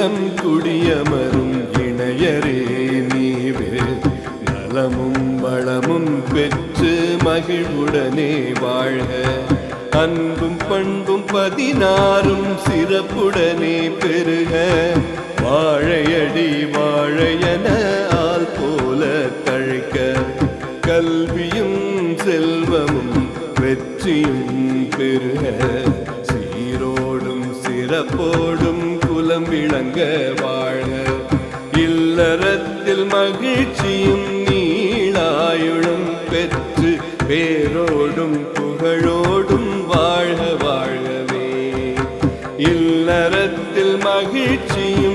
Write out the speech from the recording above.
செல்வம் குடியமரும் இணையரே நீவே நலமும் வளமும் பெற்று மகிழ்வுடனே வாழ்க அன்பும் பண்பும் 16 சிறப்புடனே பெருக வாழையடி வாழையன ஆள் போல தழைக்க கல்வியும் செல்வமும் வெற்றியும் பெருக சீரோடும் சிறப்போடும் குலம் விளங்க வாழ்க இல்லறத்தில் மகிழ்ச்சியும் நீளாயுளும் பெற்று பேரோடும் புகழோடும் வாழ்க வாழ்கவே இல்லறத்தில் மகிழ்ச்சியும்